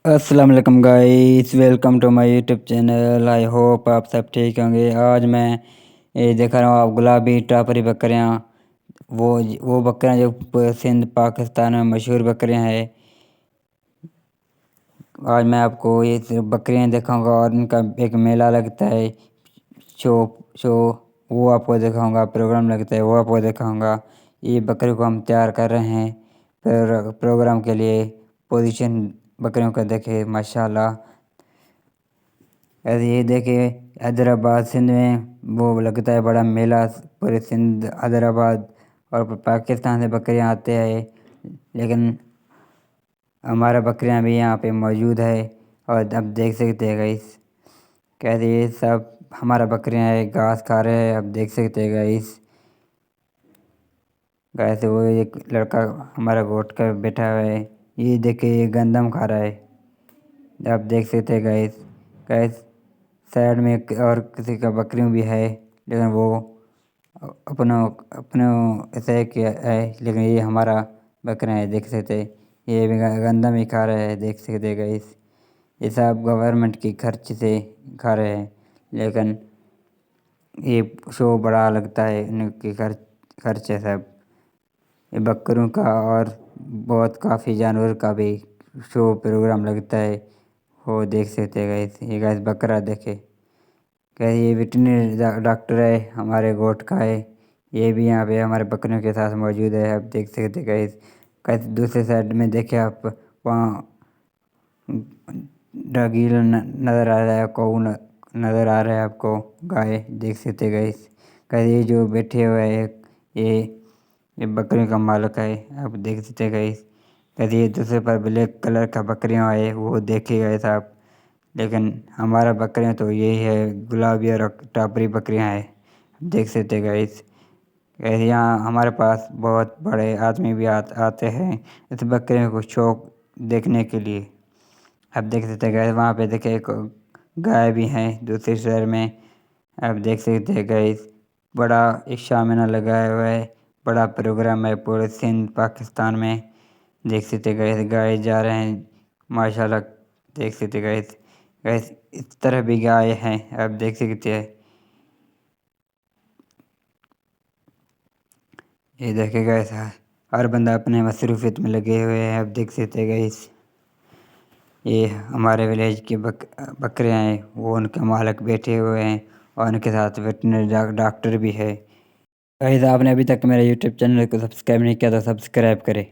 अस्सलाम वालेकुम guys, welcome to my YouTube channel. I hope आप सब ठीक होंगे। आज मैं ये दिखा रहा हूँ आप गुलाबी टापरी बकरियाँ। वो बकरियाँ जो सिंध पाकिस्तान में मशहूर बकरियाँ हैं। आज मैं आपको ये सिर्फ बकरियाँ दिखाऊंगा और इनका एक मेला लगता है, शो शो वो आपको दिखाऊंगा। प्रोग्राम लगता है वो आपको दिखाऊंगा। ये बकरी को हम तैयार कर रहे हैं प्रोग्राम के लिए। पोजीशन बकरियों का देखे माशाल्लाह। ऐसे ये देखे हैदराबाद सिंध में वो लगता है बड़ा मेला। पूरे सिंध हैदराबाद और पाकिस्तान से बकरियाँ आते हैं, लेकिन हमारा बकरियाँ भी यहाँ पे मौजूद है। और अब देख सकते हैं गाइस, कैसे ये सब हमारा बकरियाँ है घास खा रहे हैं। अब देख सकते हैं गाइस, कैसे वो एक लड़का हमारा गोट का बैठा हुआ है। ये देखे ये गंदम खा रहा है। आप देख सकते हैं गाइस, गाइस साइड में एक और किसी का बकरी भी है, लेकिन वो अपना अपने ऐसे किया है। लेकिन ये हमारा बकरा है, देख सकते हैं। ये भी गंदम ही खा रहे हैं, देख सकते हैं गाइस। ये सब गवर्नमेंट की खर्च से खा रहे हैं, लेकिन ये शो बड़ा लगता है। इनके खर्च है सब ये बकरों का, और बहुत काफ़ी जानवर का भी शो प्रोग्राम लगता है। वो देख सकते हैं गाइस, ये गाइस बकरा देखे। क्या ये वेटरनरी डॉक्टर है, हमारे गोट का है। ये भी यहाँ पे हमारे बकरियों के साथ मौजूद है। आप देख सकते हैं गाइस। कैसे दूसरे साइड में देखे आप, वहाँ डगील नज़र आ रहा है आपको, नज़र आ रहा है आपको गाय, देख सकते हैं गाइस। कैसे ये जो बैठे हुए है ये बकरियों का मालिक है, आप देख सकते हैं गाइस। कैसे ये दूसरे पर ब्लैक कलर का बकरियाँ है, वो देखे गाइस आप। लेकिन हमारा बकरियाँ तो यही है, गुलाबी और टापरी बकरियाँ हैं, देख सकते हैं गाइस। कैसे यहाँ हमारे पास बहुत बड़े आदमी भी आते हैं इस बकरियों को शौक देखने के लिए। आप देख सकते हैं गाइस, वहाँ पे देखे एक गाय भी है दूसरे शहर में। आप देख सकते हैं गाइस, बड़ा एक शामियाना लगाया हुआ है। बड़ा प्रोग्राम है पूरे सिंध पाकिस्तान में, देख सकते हैं गाइस। गाय जा रहे हैं माशाल्लाह, देख सकते हैं गाइस। गाइस इस तरह भी गाय हैं, आप देख सकते हैं। ये देखे गाइस, हर बंदा अपने मसरूफियत में लगे हुए हैं, आप देख सकते हैं गाइस। ये हमारे विलेज के बकरियाँ हैं, वो उनके मालिक बैठे हुए हैं और उनके साथ वेटरनरी डॉक्टर भी है। गाइस आपने अभी तक मेरे यूट्यूब चैनल को सब्सक्राइब नहीं किया तो सब्सक्राइब करें।